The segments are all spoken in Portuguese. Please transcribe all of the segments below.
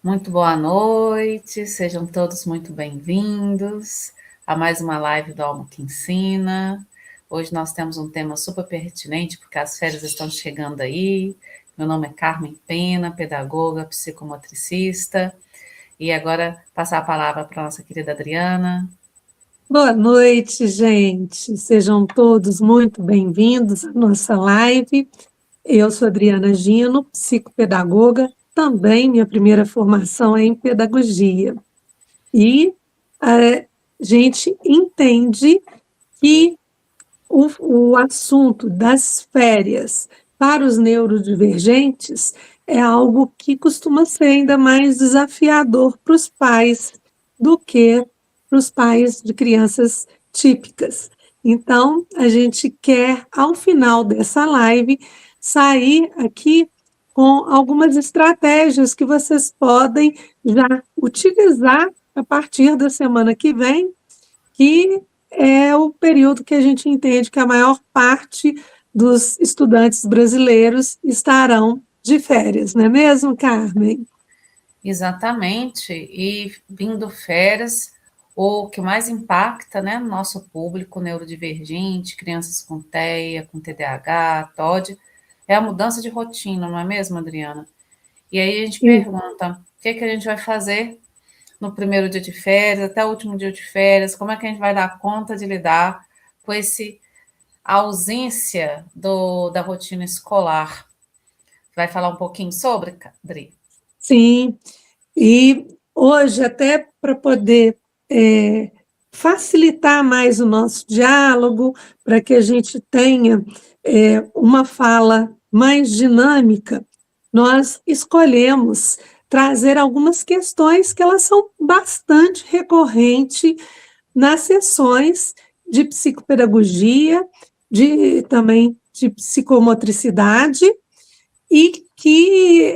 Muito boa noite, sejam todos muito bem-vindos a mais uma live do Alma que Ensina. Hoje nós temos um tema super pertinente, porque as férias estão chegando aí. Meu nome é Carmen Pena, pedagoga, psicomotricista. E agora passar a palavra para a nossa querida Adriana. Boa noite, gente. Sejam todos muito bem-vindos à nossa live. Eu sou Adriana Gino, psicopedagoga. Também minha primeira formação é em pedagogia. E a gente entende que o assunto das férias para os neurodivergentes é algo que costuma ser ainda mais desafiador para os pais do que para os pais de crianças típicas. Então, a gente quer, ao final dessa live, sair aqui com algumas estratégias que vocês podem já utilizar a partir da semana que vem, que é o período que a gente entende que a maior parte dos estudantes brasileiros estarão de férias, não é mesmo, Carmen? Exatamente, e vindo férias, o que mais impacta, né, no nosso público neurodivergente, crianças com TEA, com TDAH, TOD, é a mudança de rotina, não é mesmo, Adriana? E aí a gente pergunta, o que a gente vai fazer no primeiro dia de férias, até o último dia de férias, como é que a gente vai dar conta de lidar com esse ausência da rotina escolar? Vai falar um pouquinho sobre, Adri? Sim, e hoje, até para poder facilitar mais o nosso diálogo, para que a gente tenha uma fala mais dinâmica, nós escolhemos trazer algumas questões que elas são bastante recorrentes nas sessões de psicopedagogia, também de psicomotricidade, e que,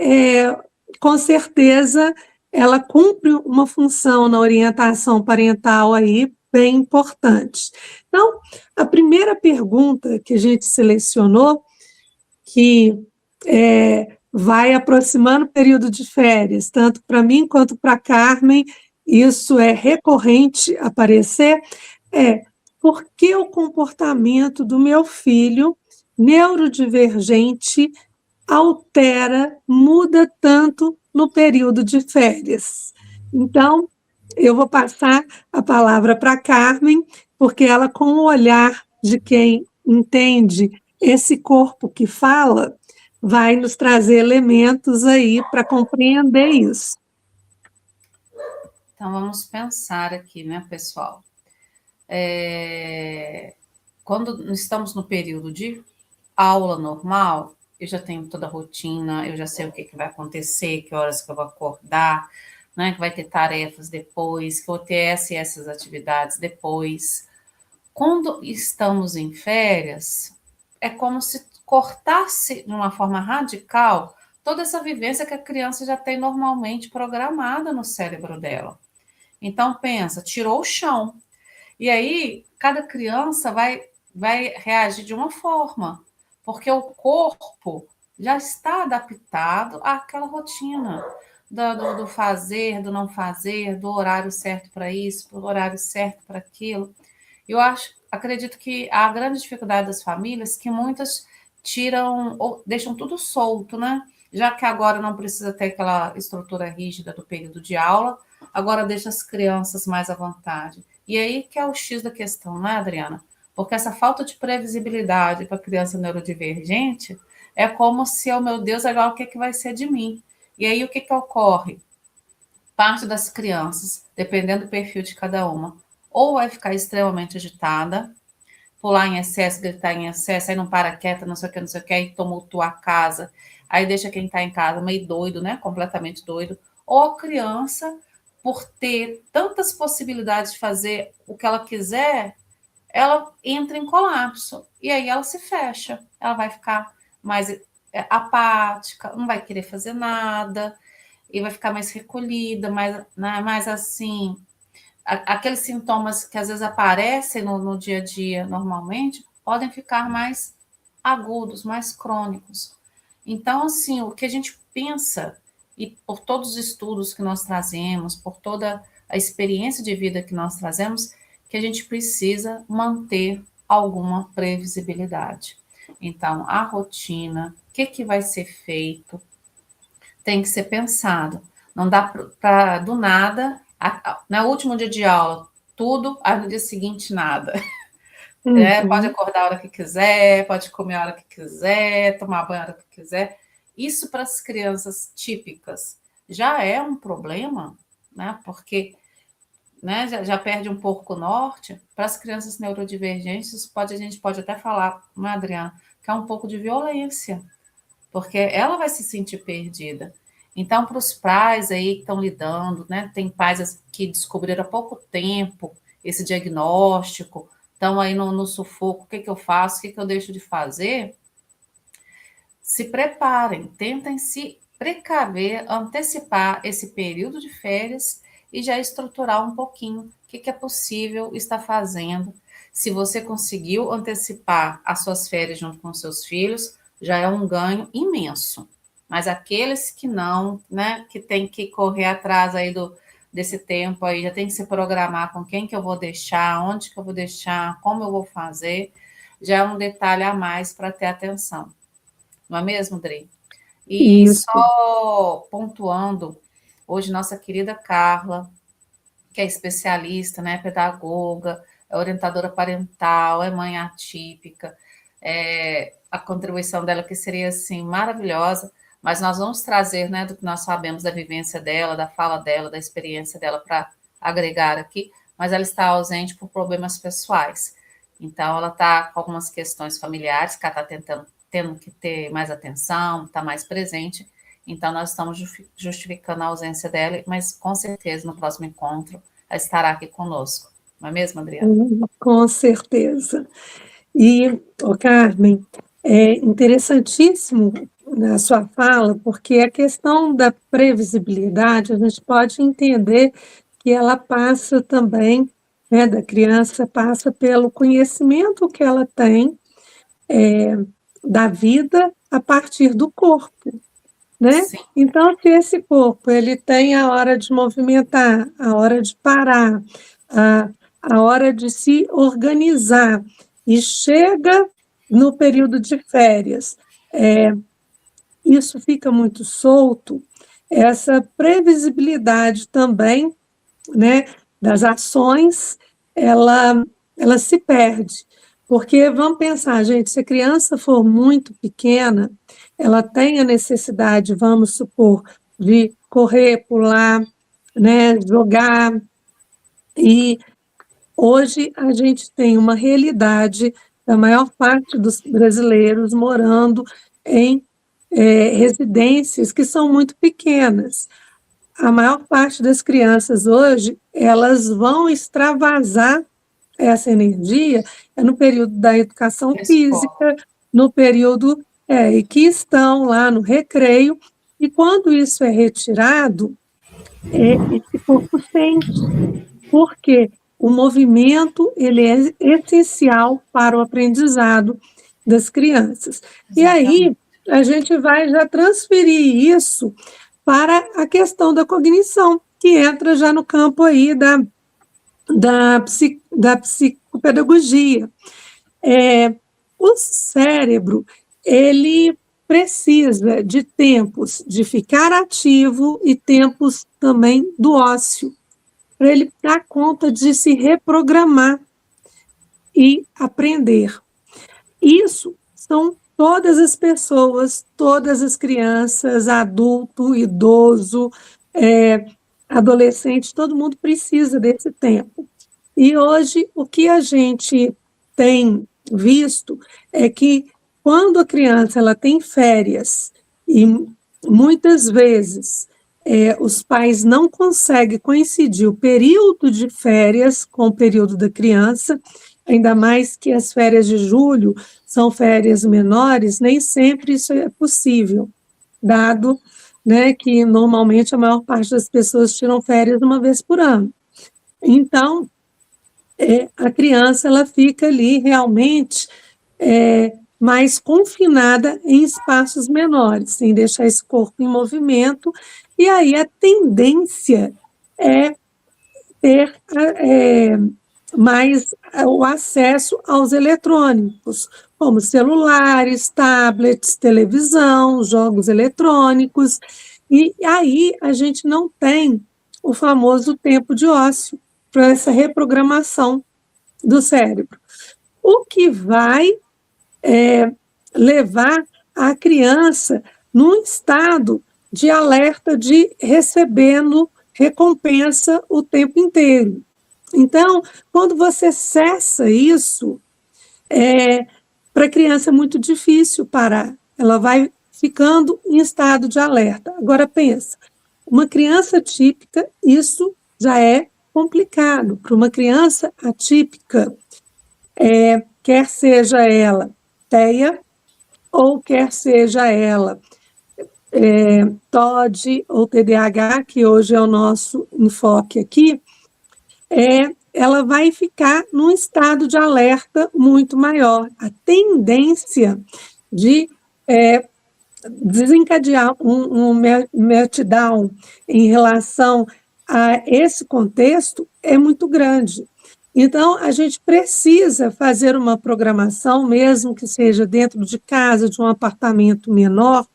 com certeza, ela cumpre uma função na orientação parental aí bem importante. Então, a primeira pergunta que a gente selecionou, que vai aproximando o período de férias, tanto para mim quanto para a Carmen, isso é recorrente aparecer, por que o comportamento do meu filho neurodivergente altera, muda tanto no período de férias? Então, eu vou passar a palavra para a Carmen, porque ela, com o olhar de quem entende esse corpo que fala, vai nos trazer elementos aí para compreender isso. Então vamos pensar aqui, né, pessoal? Quando estamos no período de aula normal, eu já tenho toda a rotina, eu já sei o que vai acontecer, que horas que eu vou acordar, né, que vai ter tarefas depois, que eu vou ter essa e essas atividades depois. Quando estamos em férias, é como se cortasse de uma forma radical toda essa vivência que a criança já tem normalmente programada no cérebro dela. Então pensa, tirou o chão. E aí cada criança vai reagir de uma forma, porque o corpo já está adaptado àquela rotina do fazer, do não fazer, do horário certo para isso, do horário certo para aquilo. Eu acredito que a grande dificuldade das famílias é que muitas tiram ou deixam tudo solto, né? Já que agora não precisa ter aquela estrutura rígida do período de aula, agora deixa as crianças mais à vontade. E aí que é o X da questão, né, Adriana? Porque essa falta de previsibilidade para a criança neurodivergente é como se, oh meu Deus, agora o que vai ser de mim? E aí o que ocorre? Parte das crianças, dependendo do perfil de cada uma, ou vai ficar extremamente agitada, pular em excesso, gritar em excesso, aí não para quieta, não sei o que, aí tumultua a casa, aí deixa quem está em casa meio doido, né? Completamente doido. Ou a criança, por ter tantas possibilidades de fazer o que ela quiser, ela entra em colapso. E aí ela se fecha. Ela vai ficar mais apática, não vai querer fazer nada, e vai ficar mais recolhida, mais assim, aqueles sintomas que às vezes aparecem no dia a dia normalmente podem ficar mais agudos, mais crônicos. Então, assim, o que a gente pensa e por todos os estudos que nós trazemos, por toda a experiência de vida que nós trazemos, que a gente precisa manter alguma previsibilidade. Então, a rotina, o que vai ser feito, tem que ser pensado. Não dá para, do nada, no último dia de aula, tudo, aí no dia seguinte, nada. Pode acordar a hora que quiser, pode comer a hora que quiser, tomar banho a hora que quiser. Isso para as crianças típicas já é um problema, né? Porque, né, já perde um pouco o norte. Para as crianças neurodivergentes, a gente pode até falar, né, Adriana, que é um pouco de violência, porque ela vai se sentir perdida. Então, para os pais aí que estão lidando, né, tem pais que descobriram há pouco tempo esse diagnóstico, estão aí no sufoco, o que eu faço, o que eu deixo de fazer? Se preparem, tentem se precaver, antecipar esse período de férias e já estruturar um pouquinho o que é possível estar fazendo. Se você conseguiu antecipar as suas férias junto com seus filhos, já é um ganho imenso. Mas aqueles que não, né, que tem que correr atrás aí desse tempo aí, já tem que se programar com quem que eu vou deixar, onde que eu vou deixar, como eu vou fazer, já é um detalhe a mais para ter atenção. Não é mesmo, Dri? E Isso. só pontuando, hoje nossa querida Carla, que é especialista, né, pedagoga, é orientadora parental, é mãe atípica, a contribuição dela que seria, assim, maravilhosa, mas nós vamos trazer, né, do que nós sabemos da vivência dela, da fala dela, da experiência dela para agregar aqui, mas ela está ausente por problemas pessoais. Então, ela está com algumas questões familiares, que ela está tendo que ter mais atenção, está mais presente. Então, nós estamos justificando a ausência dela, mas com certeza no próximo encontro ela estará aqui conosco. Não é mesmo, Adriana? Com certeza. E, Carmen, é interessantíssimo na sua fala, porque a questão da previsibilidade, a gente pode entender que ela passa também, né, da criança, passa pelo conhecimento que ela tem da vida a partir do corpo, né? Sim. Então, se esse corpo ele tem a hora de movimentar, a hora de parar, a hora de se organizar, e chega no período de férias, isso fica muito solto, essa previsibilidade também, né, das ações, ela se perde. Porque vamos pensar, gente, se a criança for muito pequena, ela tem a necessidade, vamos supor, de correr, pular, né, jogar. E hoje a gente tem uma realidade da maior parte dos brasileiros morando em residências que são muito pequenas. A maior parte das crianças hoje, elas vão extravasar essa energia no período da educação física, no período que estão lá no recreio, e quando isso é retirado, esse corpo sente, porque o movimento ele é essencial para o aprendizado das crianças. Exatamente. E aí a gente vai já transferir isso para a questão da cognição, que entra já no campo aí da psicopedagogia. O cérebro, ele precisa de tempos de ficar ativo e tempos também do ócio, para ele dar conta de se reprogramar e aprender. Isso são todas as pessoas, todas as crianças, adulto, idoso, adolescente, todo mundo precisa desse tempo. E hoje, o que a gente tem visto é que quando a criança ela tem férias, e muitas vezes os pais não conseguem coincidir o período de férias com o período da criança, ainda mais que as férias de julho são férias menores, nem sempre isso é possível, dado, né, que normalmente a maior parte das pessoas tiram férias uma vez por ano. Então, a criança ela fica ali realmente mas confinada em espaços menores, sem deixar esse corpo em movimento, e aí a tendência é ter mais o acesso aos eletrônicos, como celulares, tablets, televisão, jogos eletrônicos, e aí a gente não tem o famoso tempo de ócio para essa reprogramação do cérebro. O que vai levar a criança num estado de alerta de recebendo recompensa o tempo inteiro. Então, quando você cessa isso, para a criança é muito difícil parar. Ela vai ficando em estado de alerta. Agora, pensa, uma criança típica, isso já é complicado. Para uma criança atípica, quer seja ela TEA, ou quer seja ela TOD ou TDAH, que hoje é o nosso enfoque aqui, ela vai ficar num estado de alerta muito maior. A tendência de desencadear um meltdown em relação a esse contexto é muito grande. Então, a gente precisa fazer uma programação, mesmo que seja dentro de casa, de um apartamento menor,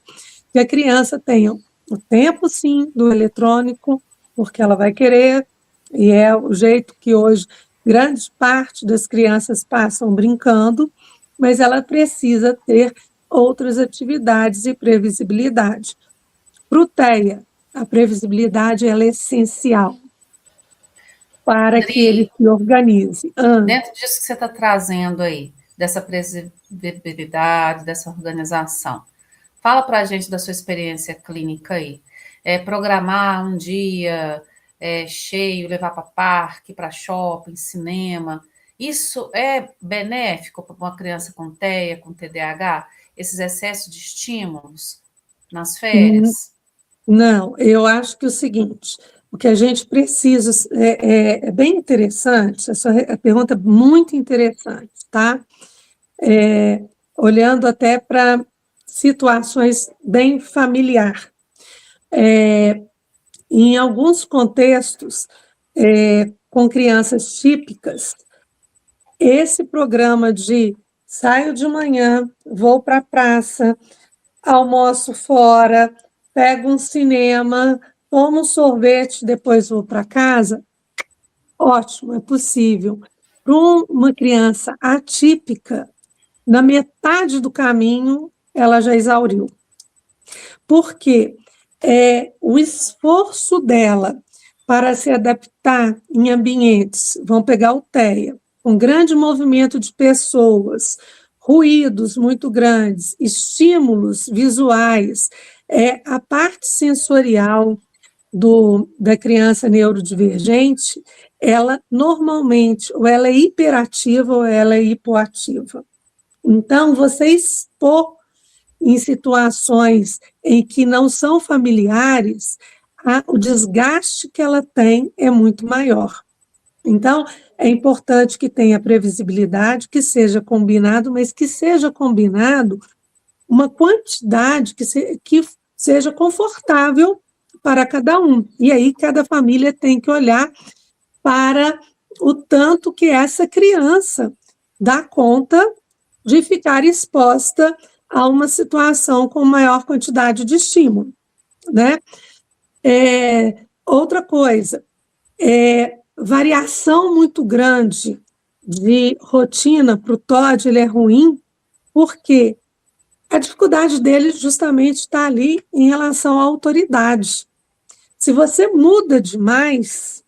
que a criança tenha o tempo, sim, do eletrônico, porque ela vai querer, e é o jeito que hoje grande parte das crianças passam brincando, mas ela precisa ter outras atividades e previsibilidade. Para o TEA, a previsibilidade ela é essencial para que ele se organize. Dentro disso que você está trazendo aí, dessa previsibilidade, dessa organização, fala para a gente da sua experiência clínica aí. Programar um dia cheio, levar para parque, para shopping, cinema, isso é benéfico para uma criança com TEA, com TDAH? Esses excessos de estímulos nas férias? Não, eu acho que é o seguinte, o que a gente precisa, é bem interessante, essa pergunta é muito interessante, tá? Olhando até para situações bem familiar. Em alguns contextos, com crianças típicas, esse programa de saio de manhã, vou para a praça, almoço fora, pego um cinema, tomo um sorvete, depois vou para casa, ótimo, é possível. Para uma criança atípica, na metade do caminho, ela já exauriu. Porque o esforço dela para se adaptar em ambientes, vão pegar o TEA, com grande movimento de pessoas, ruídos muito grandes, estímulos visuais, a parte sensorial da criança neurodivergente, ela normalmente, ou ela é hiperativa ou ela é hipoativa. Então, você expor em situações em que não são familiares, o desgaste que ela tem é muito maior. Então, é importante que tenha previsibilidade, que seja combinado, mas que seja combinado uma quantidade que seja confortável para cada um. E aí, cada família tem que olhar para o tanto que essa criança dá conta de ficar exposta a uma situação com maior quantidade de estímulo, né? Outra coisa, variação muito grande de rotina para o TOD, ele é ruim, porque a dificuldade dele justamente está ali em relação à autoridade. Se você muda demais,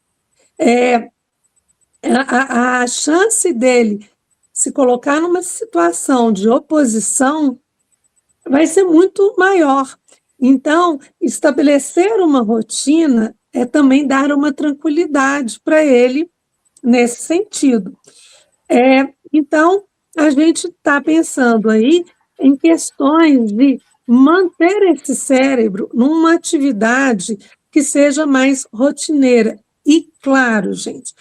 a chance dele se colocar numa situação de oposição vai ser muito maior. Então, estabelecer uma rotina é também dar uma tranquilidade para ele nesse sentido. Então, a gente está pensando aí em questões de manter esse cérebro numa atividade que seja mais rotineira. E, claro, gente,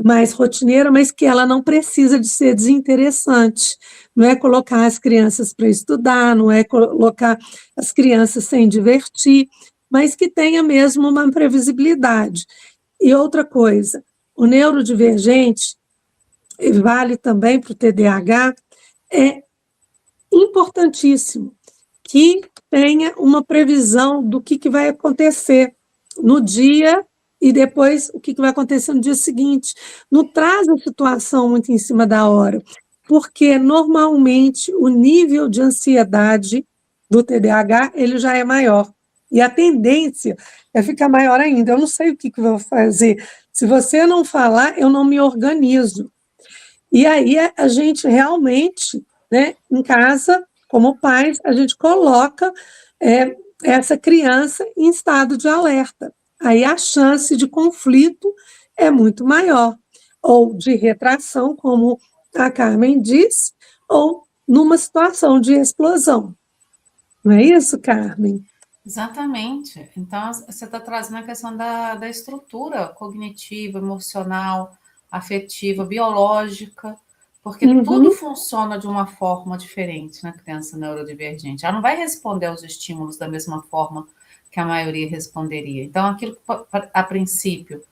mais rotineira, mas que ela não precisa de ser desinteressante. Não é colocar as crianças para estudar, não é colocar as crianças sem divertir, mas que tenha mesmo uma previsibilidade. E outra coisa, o neurodivergente, e vale também para o TDAH, é importantíssimo que tenha uma previsão do que vai acontecer no dia e depois o que vai acontecer no dia seguinte. Não traz a situação muito em cima da hora, porque normalmente o nível de ansiedade do TDAH ele já é maior. E a tendência é ficar maior ainda. Eu não sei o que eu vou fazer. Se você não falar, eu não me organizo. E aí a gente realmente, né, em casa, como pais, a gente coloca essa criança em estado de alerta. Aí a chance de conflito é muito maior, ou de retração, como a Carmen disse, ou numa situação de explosão. Não é isso, Carmen? Exatamente. Então, você está trazendo a questão da estrutura cognitiva, emocional, afetiva, biológica, porque tudo funciona de uma forma diferente na criança neurodivergente. Ela não vai responder aos estímulos da mesma forma que a maioria responderia. Então, aquilo que, a princípio,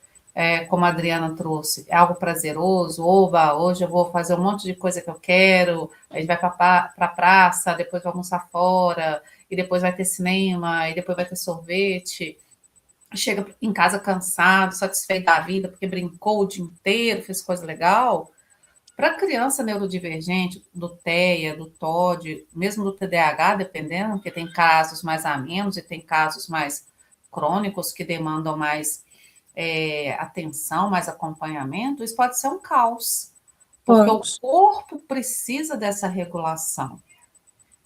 como a Adriana trouxe, é algo prazeroso, oba, hoje eu vou fazer um monte de coisa que eu quero, a gente vai para a praça, depois vai almoçar fora, e depois vai ter cinema, e depois vai ter sorvete, chega em casa cansado, satisfeito da vida, porque brincou o dia inteiro, fez coisa legal. Para criança neurodivergente, do TEA, do TOD, mesmo do TDAH, dependendo, porque tem casos mais amenos e tem casos mais crônicos que demandam mais atenção, mais acompanhamento, isso pode ser um caos, porque o corpo precisa dessa regulação.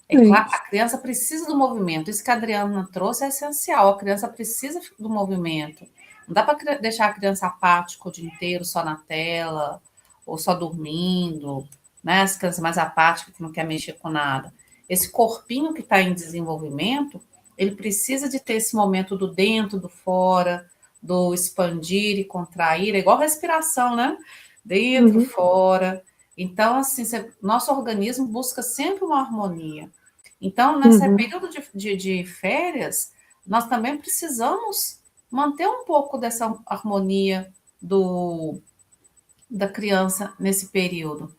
É claro, a criança precisa do movimento. Isso que a Adriana trouxe é essencial. A criança precisa do movimento. Não dá para deixar a criança apática o dia inteiro, só na tela, ou só dormindo, né? As crianças mais apáticas que não quer mexer com nada. Esse corpinho que está em desenvolvimento, ele precisa de ter esse momento do dentro, do fora, do expandir e contrair, é igual respiração, né? Dentro, fora. Então, assim, nosso organismo busca sempre uma harmonia. Então, nesse período de férias, nós também precisamos manter um pouco dessa harmonia da criança nesse período.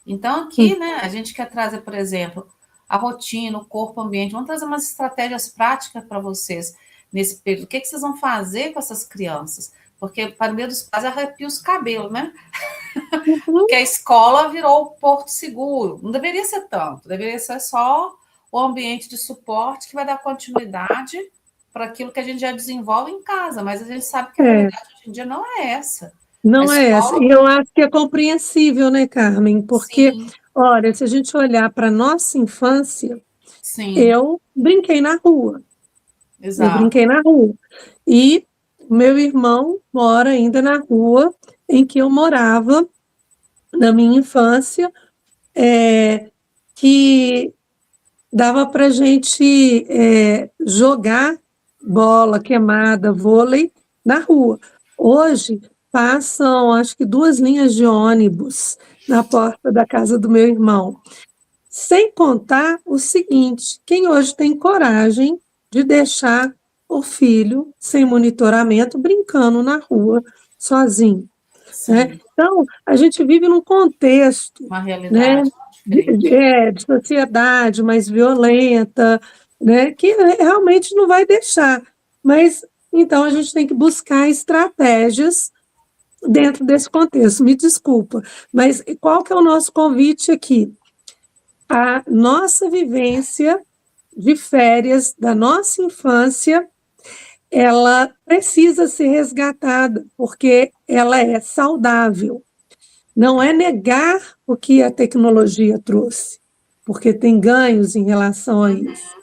Então, aqui, né, a gente quer trazer, por exemplo, a rotina, o corpo, o ambiente. Vamos trazer umas estratégias práticas para vocês nesse período. O que vocês vão fazer com essas crianças? Porque, para o meio dos pais, arrepia os cabelos, né? Porque a escola virou o porto seguro. Não deveria ser tanto. Deveria ser só o ambiente de suporte que vai dar continuidade para aquilo que a gente já desenvolve em casa. Mas a gente sabe que a realidade hoje em dia não é essa. Não é essa. E eu acho que é compreensível, né, Carmen? Porque, olha, se a gente olhar para a nossa infância, eu brinquei na rua. Exato. Eu brinquei na rua. E meu irmão mora ainda na rua em que eu morava na minha infância, que dava para a gente jogar bola, queimada, vôlei na rua. Hoje passam, acho que 2 linhas de ônibus na porta da casa do meu irmão. Sem contar o seguinte, quem hoje tem coragem de deixar o filho sem monitoramento brincando na rua sozinho? Né? Então, a gente vive num contexto, uma realidade, né, de sociedade mais violenta, né, que realmente não vai deixar. Mas, então, a gente tem que buscar estratégias dentro desse contexto. Me desculpa, mas qual que é o nosso convite aqui? A nossa vivência de férias da nossa infância, ela precisa ser resgatada, porque ela é saudável. Não é negar o que a tecnologia trouxe, porque tem ganhos em relação a isso,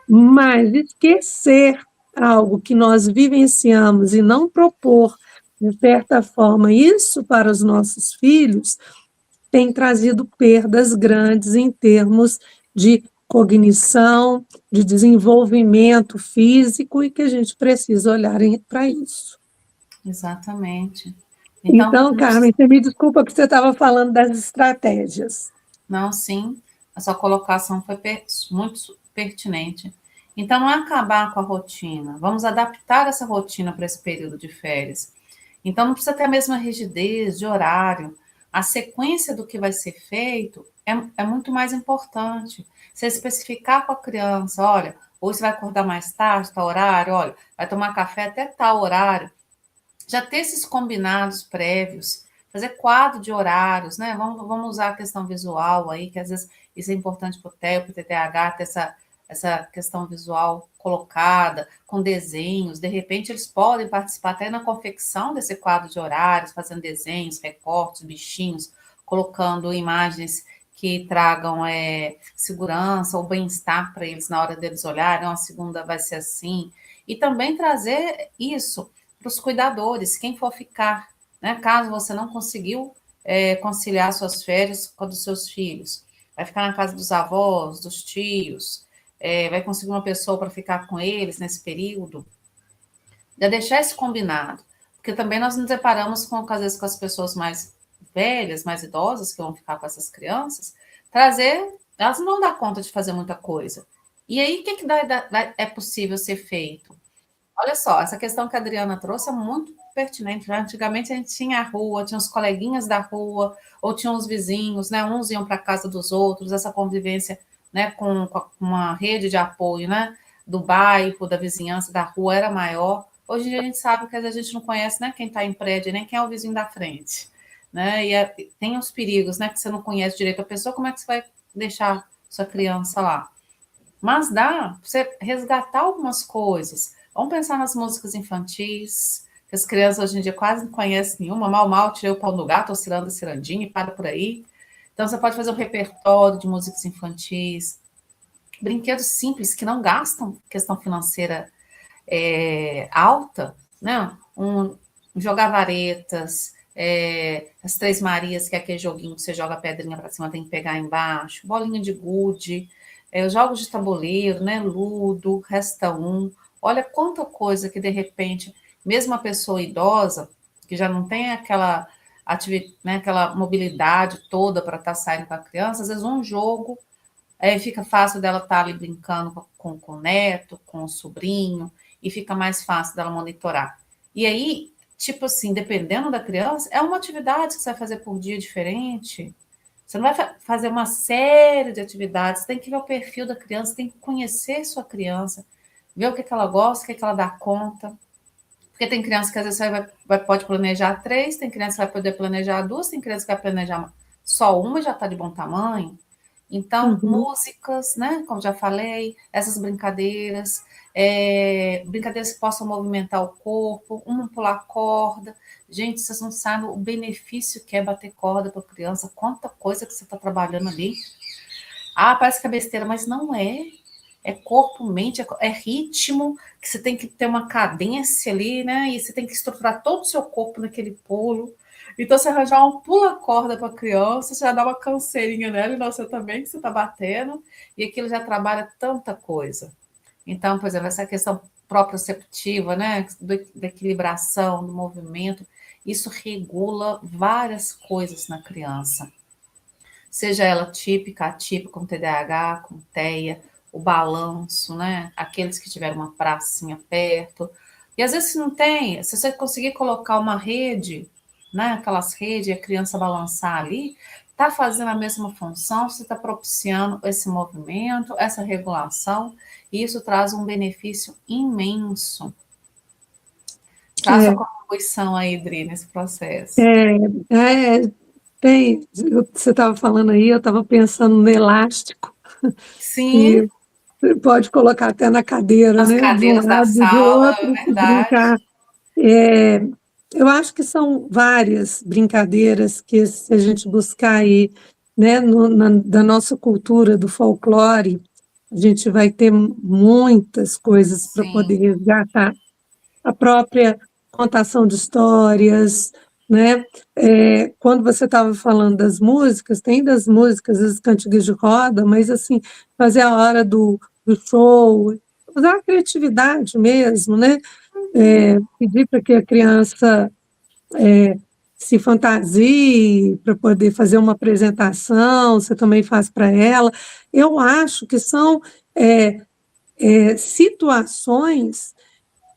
mas esquecer algo que nós vivenciamos e não propor, de certa forma, isso para os nossos filhos, tem trazido perdas grandes em termos de cognição, de desenvolvimento físico, e que a gente precisa olhar para isso. Exatamente. Então, Então, Carmen, você me desculpa que você estava falando das estratégias. não, sim, a sua colocação foi muito pertinente. Então, não é acabar com a rotina, vamos adaptar essa rotina para esse período de férias. Então, não precisa ter a mesma rigidez de horário, a sequência do que vai ser feito é muito mais importante. Você especificar com a criança, olha, hoje você vai acordar mais tarde, tal horário, olha, vai tomar café até tal horário, já ter esses combinados prévios, fazer quadro de horários, né? Vamos usar a questão visual aí, que às vezes isso é importante para o TEA, para o TDAH, ter essa questão visual colocada, com desenhos. De repente, eles podem participar até na confecção desse quadro de horários, fazendo desenhos, recortes, bichinhos, colocando imagens que tragam segurança ou bem-estar para eles na hora deles olharem. A segunda vai ser assim. E também trazer isso para os cuidadores, quem for ficar, né? Caso você não conseguiu conciliar suas férias com a dos seus filhos, vai ficar na casa dos avós, dos tios, vai conseguir uma pessoa para ficar com eles nesse período, já deixar isso combinado, porque também nós nos deparamos com, às vezes, com as pessoas mais velhas, mais idosas, que vão ficar com essas crianças, trazer, elas não vão dar conta de fazer muita coisa. E aí, o que é possível ser feito? Olha só, essa questão que a Adriana trouxe é muito pertinente. Né? Antigamente a gente tinha a rua, tinha os coleguinhas da rua, ou tinha os vizinhos, né? Uns iam para a casa dos outros, essa convivência, né, com uma rede de apoio, né, do bairro, da vizinhança, da rua era maior. Hoje em dia a gente sabe que a gente não conhece, né, quem está em prédio, nem quem é o vizinho da frente, né? E tem os perigos, né, que você não conhece direito a pessoa, como é que você vai deixar sua criança lá? Mas dá para você resgatar algumas coisas. Vamos pensar nas músicas infantis, que as crianças hoje em dia quase não conhecem nenhuma. Mal, mal, tirei o pão do gato, oscilando a cirandinha e para por aí. Então, você pode fazer um repertório de músicas infantis, brinquedos simples que não gastam questão financeira alta, né? Jogar varetas, as Três Marias, que é aquele joguinho que você joga a pedrinha para cima, tem que pegar embaixo, bolinha de gude, os jogos de tabuleiro, né? Ludo, Resta Um. Olha quanta coisa que, de repente, mesmo a pessoa idosa, que já não tem né, aquela mobilidade toda para estar saindo com a criança, às vezes um jogo fica fácil dela estar ali brincando com o neto, com o sobrinho, e fica mais fácil dela monitorar. E aí, tipo assim, dependendo da criança, é uma atividade que você vai fazer por dia diferente. Você não vai fazer uma série de atividades, tem que ver o perfil da criança, tem que conhecer sua criança, ver o que ela gosta, o que ela dá conta. Porque tem criança que às vezes você pode planejar 3, tem criança que vai poder planejar 2, tem criança que vai planejar só uma e já está de bom tamanho. Então, músicas, né? Como já falei, essas brincadeiras, brincadeiras que possam movimentar o corpo, pular corda. Gente, vocês não sabem o benefício que é bater corda para criança, quanta coisa que você está trabalhando ali. Ah, parece que é besteira, mas não é. É corpo, mente, é ritmo, que você tem que ter uma cadência ali, né? E você tem que estruturar todo o seu corpo naquele pulo. Então, você arranjar um pula-corda para a criança, você já dá uma canseirinha nela, e você também, que você está batendo, e aquilo já trabalha tanta coisa. Então, por exemplo, essa questão proprioceptiva, né? Da equilibração, do movimento, isso regula várias coisas na criança. Seja ela típica, atípica, com TDAH, com TEA, o balanço, né? Aqueles que tiveram uma pracinha perto. E às vezes se não tem, se você conseguir colocar uma rede, né? Aquelas redes e a criança balançar ali, está fazendo a mesma função, você está propiciando esse movimento, essa regulação, e isso traz um benefício imenso. Traz a contribuição aí, Dri, nesse processo. Você estava falando aí, eu estava pensando no elástico, Sim, que você pode colocar até na cadeira, nas né? De um cadeiras da lado e do sala, outro, é e verdade. brincar. Eu acho que são várias brincadeiras que, se a gente buscar aí, né, da nossa cultura, do folclore, a gente vai ter muitas coisas para poder Sim, resgatar. A própria contação de histórias, né? Quando você estava falando das músicas, tem das músicas, as cantigas de roda, mas assim, fazer a hora do show, usar a criatividade mesmo, né? Pedir para que a criança se fantasie para poder fazer uma apresentação, você também faz para ela. Eu acho que são situações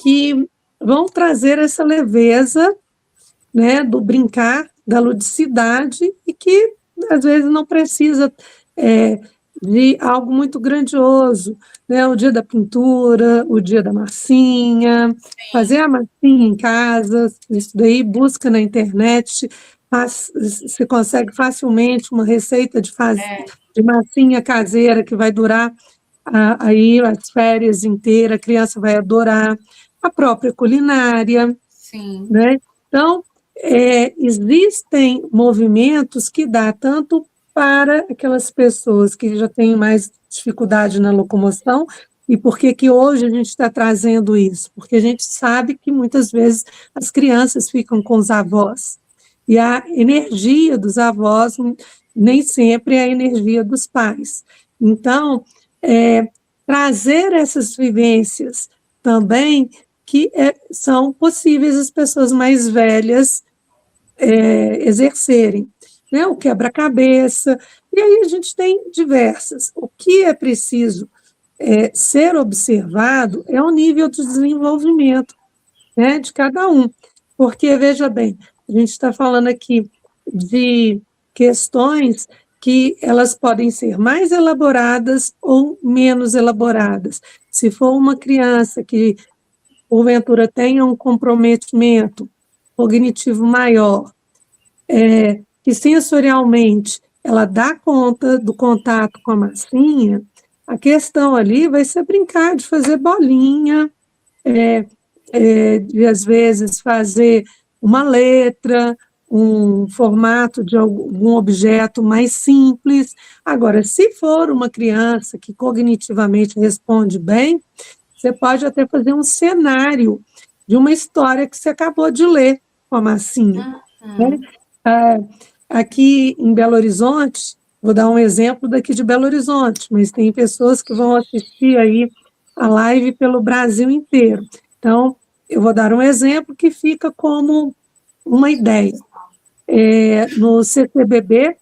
que vão trazer essa leveza, né, do brincar, da ludicidade, e que às vezes não precisa de algo muito grandioso, né? O dia da pintura, o dia da massinha, fazer a massinha em casa, isso daí busca na internet, você consegue facilmente uma receita de massinha caseira que vai durar aí as férias inteiras, a criança vai adorar, a própria culinária, Sim. né? Então, existem movimentos que dá tanto para aquelas pessoas que já têm mais dificuldade na locomoção, e por que que hoje a gente está trazendo isso? Porque a gente sabe que muitas vezes as crianças ficam com os avós, e a energia dos avós nem sempre é a energia dos pais. Então, trazer essas vivências também que são possíveis as pessoas mais velhas exercerem, né? O quebra-cabeça, e aí a gente tem diversas. O que é preciso ser observado é o nível de desenvolvimento, né, de cada um, porque, veja bem, a gente está falando aqui de questões que elas podem ser mais elaboradas ou menos elaboradas. Se for uma criança que porventura tenha um comprometimento cognitivo maior, que sensorialmente ela dá conta do contato com a massinha, a questão ali vai ser brincar de fazer bolinha, de às vezes fazer uma letra, um formato de algum objeto mais simples. Agora, se for uma criança que cognitivamente responde bem, você pode até fazer um cenário de uma história que você acabou de ler com a massinha. Né? Aqui em Belo Horizonte, vou dar um exemplo daqui de Belo Horizonte, mas tem pessoas que vão assistir aí a live pelo Brasil inteiro. Então, eu vou dar um exemplo que fica como uma ideia. No CCBB,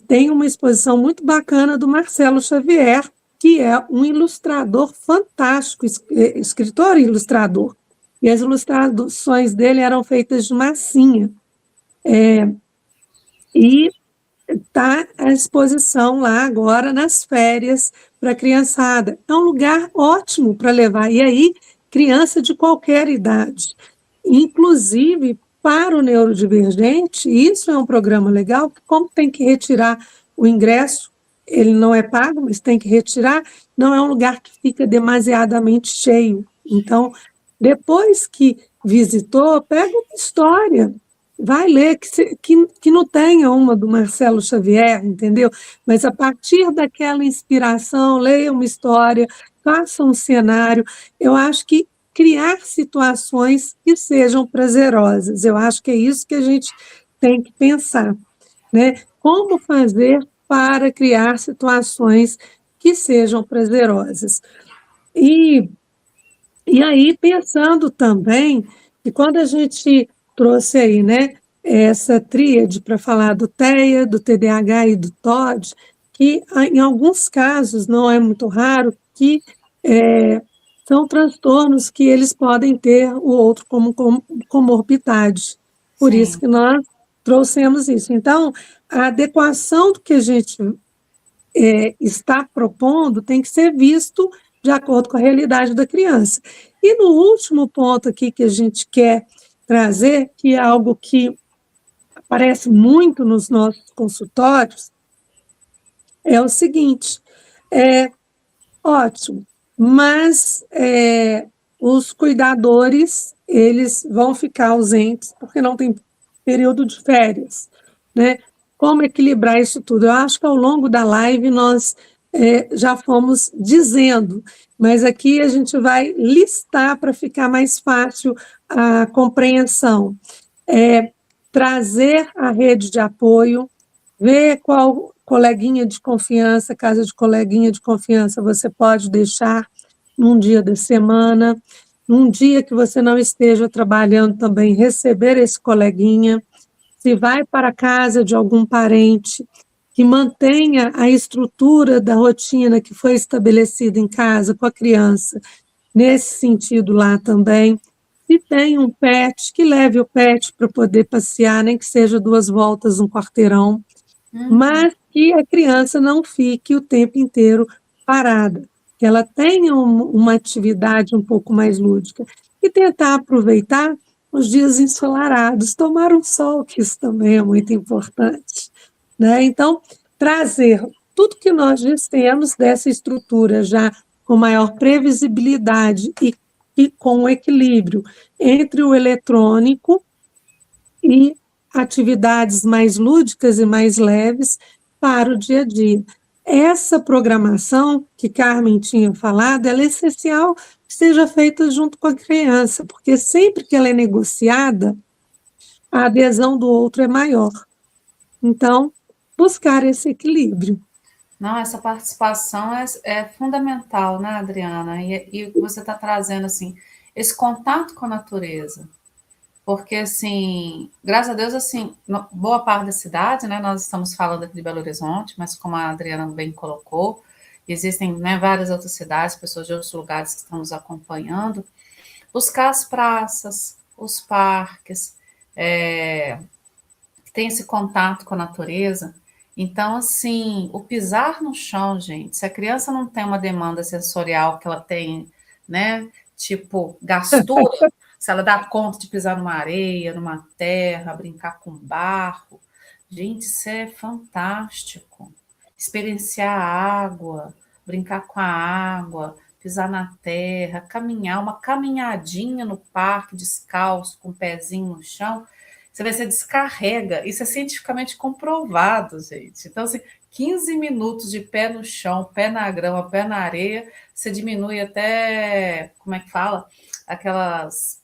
tem uma exposição muito bacana do Marcelo Xavier, que é um ilustrador fantástico, escritor e ilustrador. E as ilustrações dele eram feitas de massinha. E está à exposição lá agora nas férias para a criançada. É um lugar ótimo para levar. E aí, criança de qualquer idade. Inclusive, para o neurodivergente, isso é um programa legal, porque como tem que retirar o ingresso, ele não é pago, mas tem que retirar, não é um lugar que fica demasiadamente cheio. Então, depois que visitou, pega uma história, vai ler, que não tenha uma do Marcelo Xavier, entendeu? Mas a partir daquela inspiração, leia uma história, faça um cenário. Eu acho que criar situações que sejam prazerosas. Eu acho que é isso que a gente tem que pensar, né? Como fazer para criar situações que sejam prazerosas. E aí, pensando também que quando a gente trouxe aí, né, essa tríade para falar do TEA, do TDAH e do TOD, que em alguns casos, não é muito raro, que são transtornos que eles podem ter o outro como comorbidade. Por isso que nós trouxemos isso. Então, a adequação do que a gente está propondo tem que ser visto de acordo com a realidade da criança. E no último ponto aqui que a gente quer trazer, que é algo que aparece muito nos nossos consultórios, é o seguinte, ótimo, mas os cuidadores, eles vão ficar ausentes porque não tem período de férias, né? Como equilibrar isso tudo? Eu acho que ao longo da live nós já fomos dizendo, mas aqui a gente vai listar para ficar mais fácil a compreensão. Trazer a rede de apoio, ver qual coleguinha de confiança, casa de coleguinha de confiança você pode deixar num dia da semana, num dia que você não esteja trabalhando também, receber esse coleguinha, se vai para a casa de algum parente que mantenha a estrutura da rotina que foi estabelecida em casa com a criança, nesse sentido lá também. Se tem um pet, que leve o pet para poder passear, nem que seja 2 voltas, um quarteirão, mas que a criança não fique o tempo inteiro parada, que ela tenha uma atividade um pouco mais lúdica e tentar aproveitar os dias ensolarados, tomar um sol, que isso também é muito importante, né? Então, trazer tudo que nós dissemos dessa estrutura já com maior previsibilidade e com equilíbrio entre o eletrônico e atividades mais lúdicas e mais leves para o dia a dia. Essa programação que Carmen tinha falado, ela é essencial que seja feita junto com a criança, porque sempre que ela é negociada, a adesão do outro é maior. Então, buscar esse equilíbrio. Não, essa participação é fundamental, né, Adriana? E o que você está trazendo, assim, esse contato com a natureza. Porque, assim, graças a Deus, assim, boa parte da cidade, né, nós estamos falando aqui de Belo Horizonte, mas como a Adriana bem colocou, existem, né, várias outras cidades, pessoas de outros lugares que estão nos acompanhando, buscar as praças, os parques, que tem esse contato com a natureza. Então, assim, o pisar no chão, gente, se a criança não tem uma demanda sensorial que ela tem, né, tipo, gastura, se ela dá conta de pisar numa areia, numa terra, brincar com barro, gente, isso é fantástico. Experienciar a água, brincar com a água, pisar na terra, caminhar, uma caminhadinha no parque, descalço, com o pezinho no chão, você descarrega, isso é cientificamente comprovado, gente. Então, assim, 15 minutos de pé no chão, pé na grama, pé na areia, você diminui até, como é que fala? Aquelas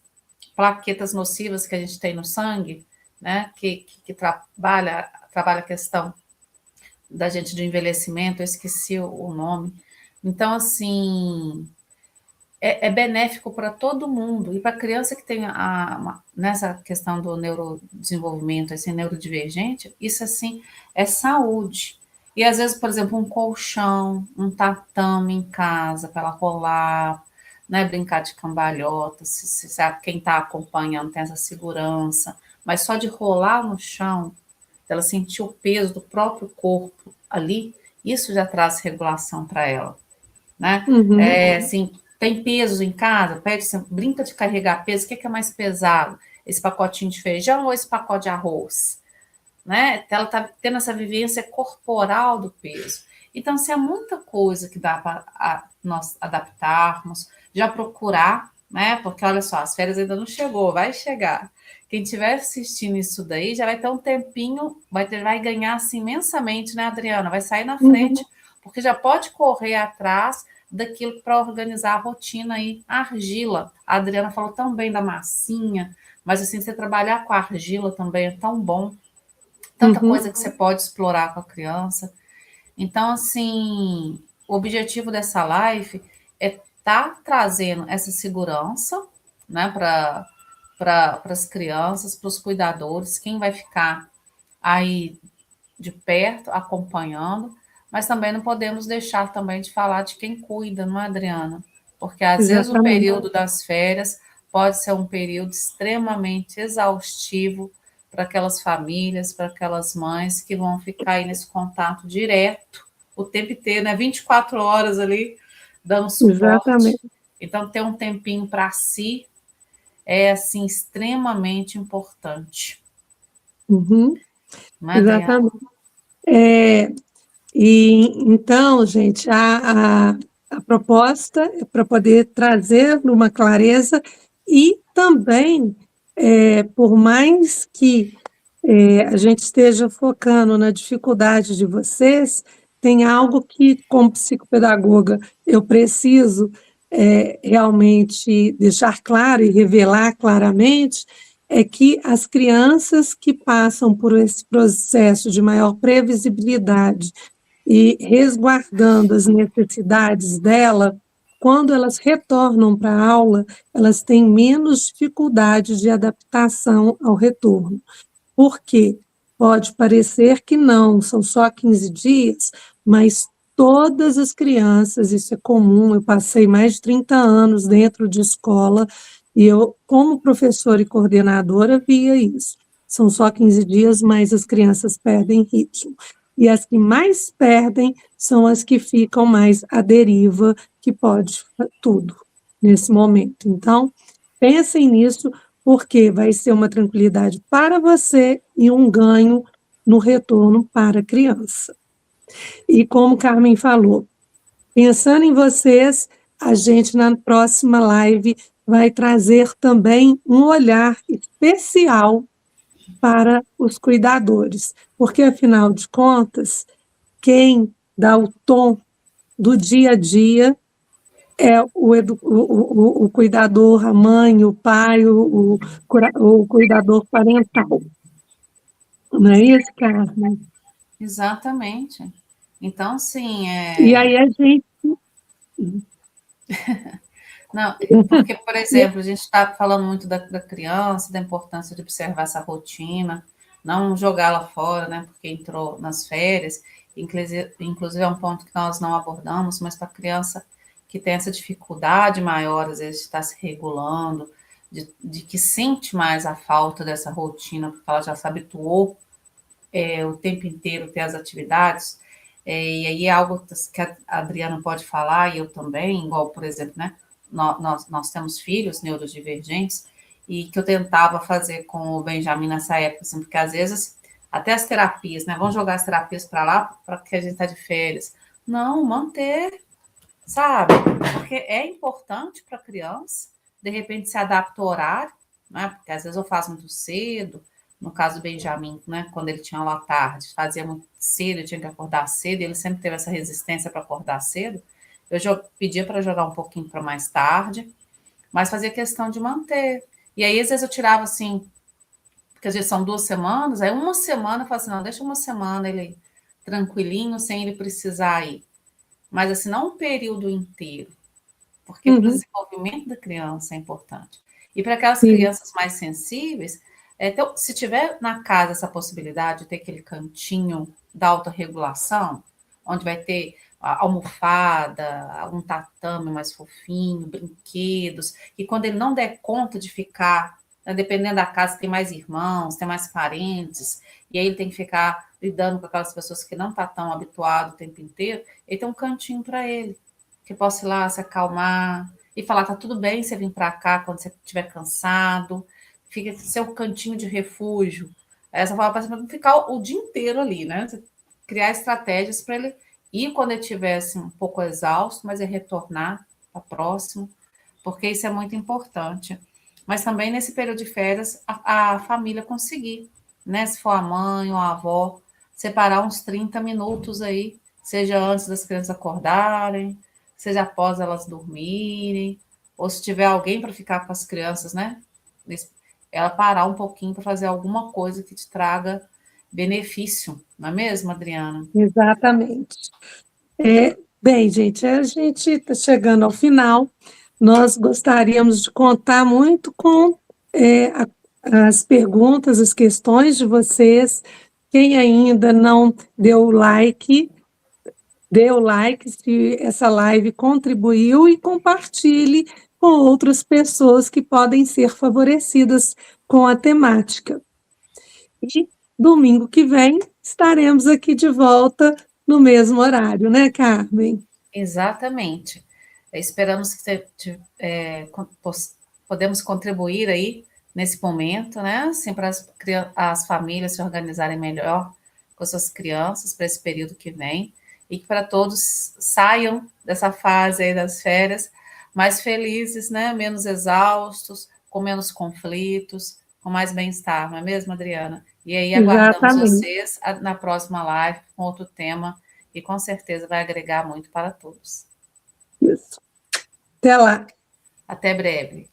plaquetas nocivas que a gente tem no sangue, né? Que trabalha a questão da gente do envelhecimento, eu esqueci o nome. Então, assim, é benéfico para todo mundo. E para a criança que tem nessa questão do neurodesenvolvimento, assim, neurodivergente, isso assim é saúde. E às vezes, por exemplo, um colchão, um tatame em casa para ela rolar, né, brincar de cambalhota, se quem está acompanhando tem essa segurança, mas só de rolar no chão, ela sentir o peso do próprio corpo ali, isso já traz regulação para ela, né? Uhum. Assim, tem pesos em casa, brinca de carregar peso, o que é mais pesado? Esse pacotinho de feijão ou esse pacote de arroz? Né? Ela está tendo essa vivência corporal do peso. Então, se há muita coisa que dá para nós adaptarmos, já procurar, né? Porque olha só, as férias ainda não chegou, vai chegar. Quem estiver assistindo isso daí já vai ter um tempinho, vai ganhar assim imensamente, né, Adriana? Vai sair na frente, porque já pode correr atrás daquilo para organizar a rotina aí. A argila, a Adriana falou tão bem da massinha, mas assim, você trabalhar com a argila também é tão bom. Tanta coisa que você pode explorar com a criança. Então, assim, o objetivo dessa live é estar trazendo essa segurança, né, para as crianças, para os cuidadores, quem vai ficar aí de perto, acompanhando, mas também não podemos deixar também de falar de quem cuida, não é, Adriana? Porque às vezes o período das férias pode ser um período extremamente exaustivo para aquelas famílias, para aquelas mães que vão ficar aí nesse contato direto o tempo inteiro, né? 24 horas ali dando suporte. Exatamente. Então, ter um tempinho para si é, assim, extremamente importante. Exatamente. Então, gente, a proposta é para poder trazer uma clareza e também, por mais que a gente esteja focando na dificuldade de vocês, tem algo que, como psicopedagoga, eu preciso realmente deixar claro e revelar claramente, é que as crianças que passam por esse processo de maior previsibilidade e resguardando as necessidades dela, quando elas retornam para a aula, elas têm menos dificuldade de adaptação ao retorno. Por quê? Pode parecer que não, são só 15 dias, mas todas as crianças, isso é comum, eu passei mais de 30 anos dentro de escola, e eu, como professora e coordenadora, via isso. São só 15 dias, mas as crianças perdem ritmo. E as que mais perdem são as que ficam mais à deriva, que pode tudo nesse momento. Então, pensem nisso, porque vai ser uma tranquilidade para você e um ganho no retorno para a criança. E como Carmen falou, pensando em vocês, a gente na próxima live vai trazer também um olhar especial para os cuidadores, porque afinal de contas, quem dá o tom do dia a dia é o cuidador, a mãe, o pai, o cuidador parental. Não é isso, Carmen? Exatamente. Então, sim, E aí a gente. Não, porque, por exemplo, a gente está falando muito da criança, da importância de observar essa rotina, não jogá-la fora, né, porque entrou nas férias, inclusive é um ponto que nós não abordamos, mas para a criança que tem essa dificuldade maior, às vezes, de estar se regulando, de que sente mais a falta dessa rotina, porque ela já se habituou o tempo inteiro ter as atividades, e aí é algo que a Adriana pode falar, e eu também, igual, por exemplo, né, nós temos filhos neurodivergentes, e que eu tentava fazer com o Benjamin nessa época, assim, porque às vezes, até as terapias, né, vamos jogar as terapias para lá, para que a gente está de férias. Não, manter, sabe? Porque é importante para a criança, de repente se adapta ao horário, né? Porque às vezes eu faço muito cedo, no caso do Benjamin, né? Quando ele tinha aula à tarde, fazia muito cedo, eu tinha que acordar cedo, e ele sempre teve essa resistência para acordar cedo. Eu pedia para jogar um pouquinho para mais tarde, mas fazia questão de manter. E aí, às vezes, eu tirava assim, porque às vezes são 2 semanas, aí uma semana eu falo assim, não, deixa uma semana ele tranquilinho, sem ele precisar ir. Mas assim, não um período inteiro, porque para o Uhum, desenvolvimento da criança é importante. E para aquelas sim, crianças mais sensíveis, então, se tiver na casa essa possibilidade de ter aquele cantinho da autorregulação, onde vai ter a almofada, um tatame mais fofinho, brinquedos, e quando ele não der conta de ficar, né, dependendo da casa, tem mais irmãos, tem mais parentes, e aí ele tem que ficar lidando com aquelas pessoas que não estão tão habituado o tempo inteiro, ele tem um cantinho para ele, que possa ir lá se acalmar e falar, tá tudo bem você vir para cá quando você estiver cansado, fica seu cantinho de refúgio. Essa forma para não ficar o dia inteiro ali, né? Você criar estratégias para ele ir quando ele estiver assim, um pouco exausto, mas é retornar para próximo, porque isso é muito importante. Mas também nesse período de férias, a família conseguir, né? Se for a mãe ou a avó, separar uns 30 minutos aí, seja antes das crianças acordarem, seja após elas dormirem, ou se tiver alguém para ficar com as crianças, né? Ela parar um pouquinho para fazer alguma coisa que te traga benefício, não é mesmo, Adriana? exatamente. Bem, gente, a gente está chegando ao final. Nós gostaríamos de contar muito com as perguntas, as questões de vocês. Quem ainda não deu o like, dê o like se essa live contribuiu e compartilhe com outras pessoas que podem ser favorecidas com a temática. E domingo que vem estaremos aqui de volta no mesmo horário, né, Carmen? Exatamente. Esperamos que podemos contribuir aí nesse momento, né? Assim, para as famílias se organizarem melhor com suas crianças para esse período que vem e que para todos saiam dessa fase aí das férias mais felizes, né? Menos exaustos, com menos conflitos, com mais bem-estar, não é mesmo, Adriana? E aí aguardamos Exatamente. vocês na próxima live com outro tema e com certeza vai agregar muito para todos. Isso. Até lá. Até breve.